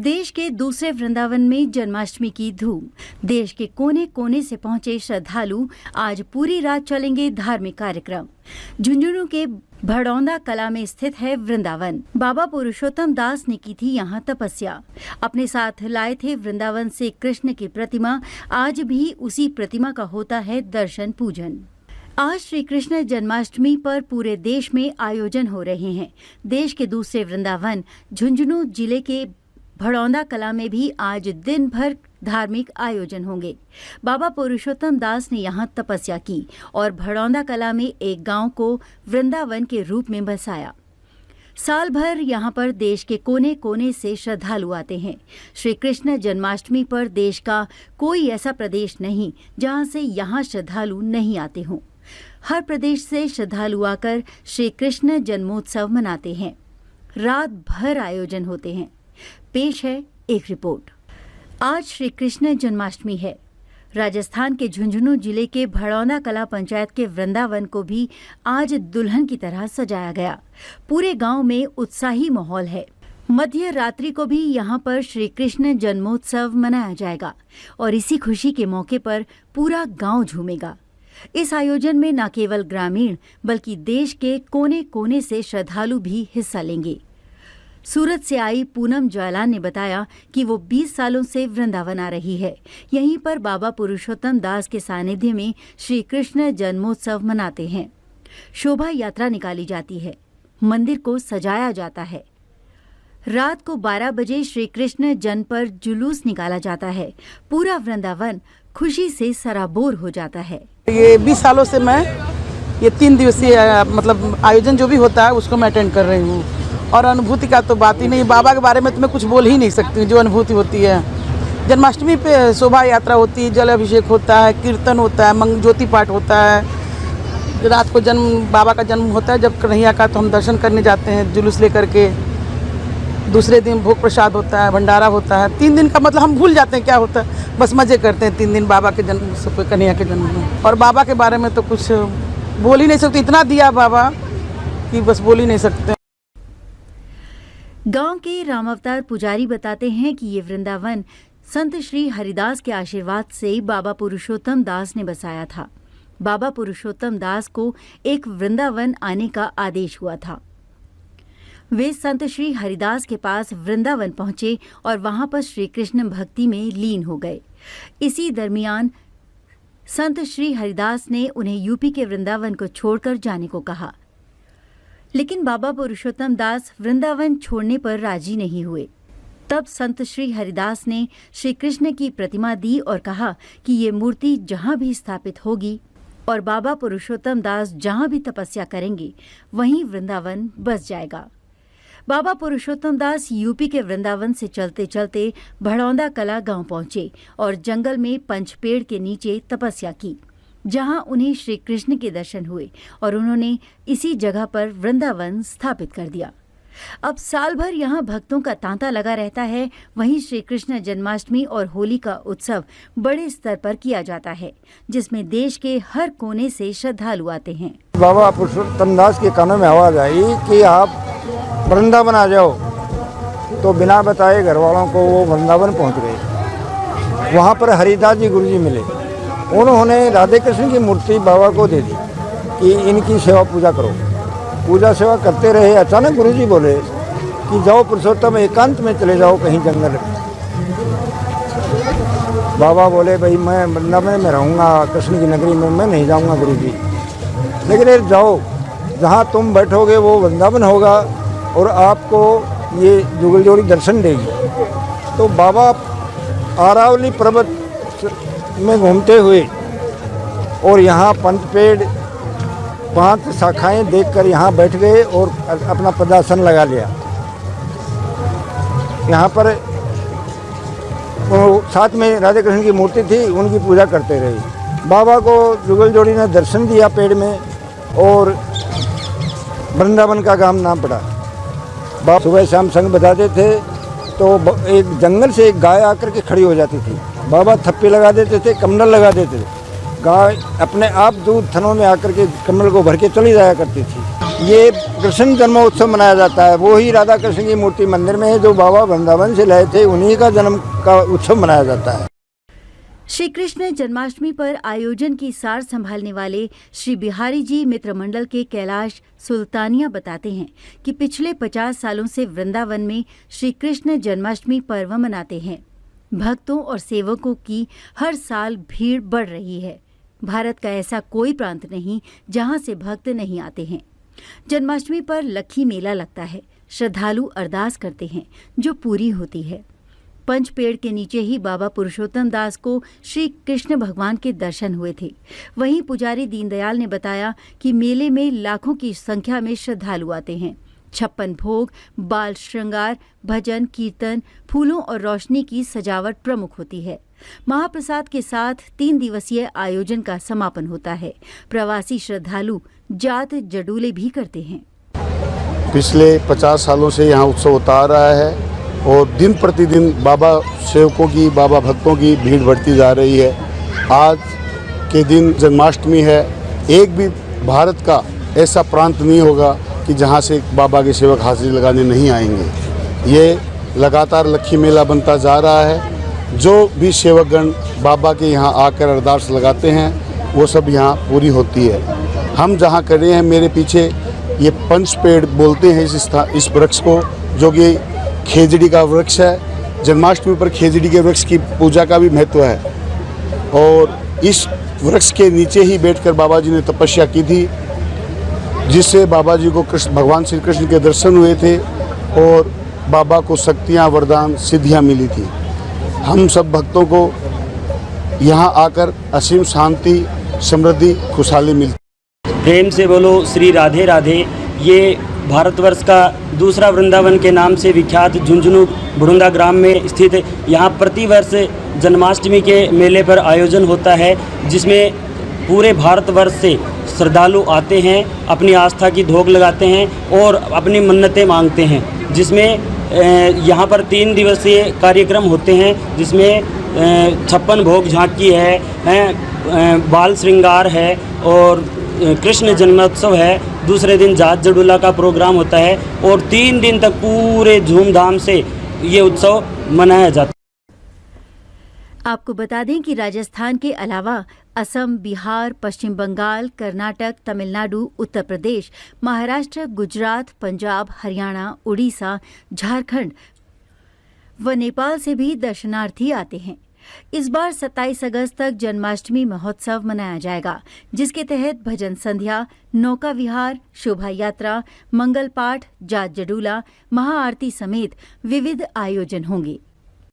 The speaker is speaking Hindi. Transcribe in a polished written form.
देश के दूसरे वृंदावन में जन्माष्टमी की धूम। देश के कोने कोने से पहुंचे श्रद्धालु आज पूरी रात चलेंगे धार्मिक कार्यक्रम। झुंझुनू के भड़ौंदा कला में स्थित है वृंदावन। बाबा पुरुषोत्तम दास ने की थी यहाँ तपस्या। अपने साथ लाए थे वृंदावन से कृष्ण की प्रतिमा। आज भी उसी प्रतिमा का होता है दर्शन पूजन। आज श्री कृष्ण जन्माष्टमी पर पूरे देश में आयोजन हो रहे हैं। देश के दूसरे वृंदावन झुंझुनू जिले के भड़ौंदा कला में भी आज दिन भर धार्मिक आयोजन होंगे। बाबा पुरुषोत्तम दास ने यहाँ तपस्या की और भड़ौंदा कला में एक गांव को वृंदावन के रूप में बसाया। साल भर यहाँ पर देश के कोने कोने से श्रद्धालु आते हैं। श्री कृष्ण जन्माष्टमी पर देश का कोई ऐसा प्रदेश नहीं जहाँ से यहाँ श्रद्धालु नहीं आते हों। हर प्रदेश से श्रद्धालु आकर श्री कृष्ण जन्मोत्सव मनाते हैं। रात भर आयोजन होते हैं। पेश है एक रिपोर्ट। आज श्री कृष्ण जन्माष्टमी है। राजस्थान के झुंझुनू जिले के भड़ौंदा कला पंचायत के वृंदावन को भी आज दुल्हन की तरह सजाया गया। पूरे गांव में उत्साही माहौल है। मध्य रात्रि को भी यहां पर श्री कृष्ण जन्मोत्सव मनाया जाएगा और इसी खुशी के मौके पर पूरा गांव झूमेगा। इस आयोजन में न केवल ग्रामीण बल्कि देश के कोने कोने से श्रद्धालु भी हिस्सा लेंगे। सूरत से आई पूनम जयलान ने बताया कि वो 20 सालों से वृंदावन आ रही है। यहीं पर बाबा पुरुषोत्तम दास के सानिध्य में श्री कृष्ण जन्मोत्सव मनाते हैं। शोभा यात्रा निकाली जाती है। मंदिर को सजाया जाता है। रात को 12 बजे श्री कृष्ण जन्म पर जुलूस निकाला जाता है। पूरा वृंदावन खुशी से सराबोर हो जाता है। ये 20 सालों से मैं ये 3 दिवसीय आयोजन जो भी होता है उसको मैं अटेंड कर रही हूँ और अनुभूति का तो बात ही नहीं। बाबा के बारे में तो मैं कुछ बोल ही नहीं सकती। जो अनुभूति होती है, जन्माष्टमी पे शोभा यात्रा होती है, जल अभिषेक होता है, कीर्तन होता है, ज्योति पाठ होता है। रात को बाबा का जन्म होता है जब कन्हैया का, तो हम दर्शन करने जाते हैं जुलूस लेकर के। दूसरे दिन भोग प्रसाद होता है, भंडारा होता है। 3 दिन का मतलब हम भूल जाते हैं क्या होता है, बस मज़े करते हैं 3 दिन बाबा के जन्म से, कन्हैया के जन्म में। और बाबा के बारे में तो कुछ बोल ही नहीं सकते। इतना दिया बाबा कि बस बोल ही नहीं सकते। गांव के रामावतार पुजारी बताते हैं कि ये वृंदावन संत श्री हरिदास के आशीर्वाद से बाबा पुरुषोत्तम दास ने बसाया था। बाबा पुरुषोत्तम दास को एक वृंदावन आने का आदेश हुआ था। वे संत श्री हरिदास के पास वृंदावन पहुंचे और वहां पर श्री कृष्ण भक्ति में लीन हो गए। इसी दरमियान संत श्री हरिदास ने उन्हें यूपी के वृंदावन को छोड़कर जाने को कहा, लेकिन बाबा पुरुषोत्तम दास वृंदावन छोड़ने पर राजी नहीं हुए। तब संत श्री हरिदास ने श्री कृष्ण की प्रतिमा दी और कहा कि ये मूर्ति जहाँ भी स्थापित होगी और बाबा पुरुषोत्तम दास जहाँ भी तपस्या करेंगे वहीं वृंदावन बस जाएगा। बाबा पुरुषोत्तम दास यूपी के वृंदावन से चलते चलते भड़ौंदा कला गांव पहुंचे और जंगल में पंचपेड़ के नीचे तपस्या की, जहां उन्हें श्री कृष्ण के दर्शन हुए और उन्होंने इसी जगह पर वृंदावन स्थापित कर दिया। अब साल भर यहाँ भक्तों का तांता लगा रहता है। वहीं श्री कृष्ण जन्माष्टमी और होली का उत्सव बड़े स्तर पर किया जाता है, जिसमें देश के हर कोने से श्रद्धालु आते हैं। बाबा पुरुषोत्तम दास के कानों में आवाज आई कि आप वृंदावन आ जाओ, तो बिना बताए घर वालों को वो वृंदावन पहुँच गए। वहाँ पर हरिदास जी गुरु जी मिले। उन्होंने राधे कृष्ण की मूर्ति बाबा को दे दी कि इनकी सेवा पूजा करो। पूजा सेवा करते रहे। अचानक गुरुजी बोले कि जाओ पुरुषोत्तम, एकांत में चले जाओ कहीं जंगल। बाबा बोले भाई मैं वृंदावन में रहूँगा, कृष्ण की नगरी में मैं नहीं जाऊँगा गुरुजी। लेकिन जाओ, जहाँ तुम बैठोगे वो वृंदावन होगा और आपको ये जुगल जोड़ी दर्शन देगी। तो बाबा आरावली पर्वत में घूमते हुए और यहाँ पंचपेड़ 5 शाखाएं देखकर यहाँ बैठ गए और अपना पदासन लगा लिया। यहाँ पर साथ में राधे कृष्ण की मूर्ति थी, उनकी पूजा करते रहे। बाबा को जुगल जोड़ी ने दर्शन दिया पेड़ में और वृंदावन का गांव नाम पड़ा। बाबा सुबह शाम संग बजाते थे तो एक जंगल से एक गाय आकर के खड़ी हो जाती थी। बाबा थप्पे लगा देते थे, कमंडल लगा देते थे। गाय अपने आप दूध थनों में आकर के कमंडल को भर के चली जाया करती थी। ये कृष्ण जन्मोत्सव मनाया जाता है। वो ही राधा कृष्ण की मूर्ति मंदिर में है जो बाबा वृंदावन से लाए थे, उन्हीं का जन्म का उत्सव मनाया जाता है। श्री कृष्ण जन्माष्टमी पर आयोजन की सार संभालने वाले श्री बिहारी जी मित्र मंडल के कैलाश सुल्तानिया बताते हैं कि पिछले 50 सालों से वृंदावन में श्री कृष्ण जन्माष्टमी पर्व मनाते हैं। भक्तों और सेवकों की हर साल भीड़ बढ़ रही है। भारत का ऐसा कोई प्रांत नहीं जहां से भक्त नहीं आते हैं। जन्माष्टमी पर लक्खी मेला लगता है। श्रद्धालु अरदास करते हैं जो पूरी होती है। पंच पेड़ के नीचे ही बाबा पुरुषोत्तम दास को श्री कृष्ण भगवान के दर्शन हुए थे। वहीं पुजारी दीनदयाल ने बताया कि मेले में लाखों की संख्या में श्रद्धालु आते हैं। 56 भोग, बाल श्रृंगार, भजन, कीर्तन, फूलों और रोशनी की सजावट प्रमुख होती है। महाप्रसाद के साथ 3 दिवसीय आयोजन का समापन होता है। प्रवासी श्रद्धालु जात जडूले भी करते हैं। पिछले 50 सालों से यहाँ उत्सव होता आ रहा है और दिन प्रतिदिन बाबा सेवकों की, बाबा भक्तों की भीड़ बढ़ती जा रही है। आज के दिन जन्माष्टमी है। एक भी भारत का ऐसा प्रांत नहीं होगा कि जहाँ से बाबा के सेवक हाजिरी लगाने नहीं आएंगे। ये लगातार लक्खी मेला बनता जा रहा है। जो भी सेवकगण बाबा के यहाँ आकर अरदास लगाते हैं वो सब यहाँ पूरी होती है। हम जहाँ खड़े हैं, मेरे पीछे ये पंच पेड़ बोलते हैं इस वृक्ष को, जो कि खेजड़ी का वृक्ष है। जन्माष्टमी पर खेजड़ी के वृक्ष की पूजा का भी महत्व है और इस वृक्ष के नीचे ही बैठकर बाबा जी ने तपस्या की थी, जिससे बाबा जी को भगवान श्री कृष्ण के दर्शन हुए थे और बाबा को शक्तियाँ, वरदान, सिद्धियाँ मिली थी। हम सब भक्तों को यहाँ आकर असीम शांति, समृद्धि, खुशहाली मिलती। प्रेम से बोलो श्री राधे राधे। ये भारतवर्ष का दूसरा वृंदावन के नाम से विख्यात झुंझुनू बुढ़ुंदा ग्राम में स्थित यहाँ प्रतिवर्ष जन्माष्टमी के मेले पर आयोजन होता है, जिसमें पूरे भारतवर्ष से श्रद्धालु आते हैं, अपनी आस्था की धोख लगाते हैं और अपनी मन्नतें मांगते हैं। जिसमें यहाँ पर 3 दिवसीय कार्यक्रम होते हैं, जिसमें 56 भोग झांकी है, बाल श्रृंगार है और कृष्ण जन्मोत्सव है। दूसरे दिन जात जडूला का प्रोग्राम होता है और 3 दिन तक पूरे धूमधाम से ये उत्सव मनाया जाता है। आपको बता दें कि राजस्थान के अलावा असम, बिहार, पश्चिम बंगाल, कर्नाटक, तमिलनाडु, उत्तर प्रदेश, महाराष्ट्र, गुजरात, पंजाब, हरियाणा, उड़ीसा, झारखंड व नेपाल से भी दर्शनार्थी आते हैं। इस बार 27 अगस्त तक जन्माष्टमी महोत्सव मनाया जाएगा, जिसके तहत भजन संध्या, नौका विहार, शोभा यात्रा, मंगल पाठ, जात जडूला, महाआरती समेत विविध आयोजन होंगे।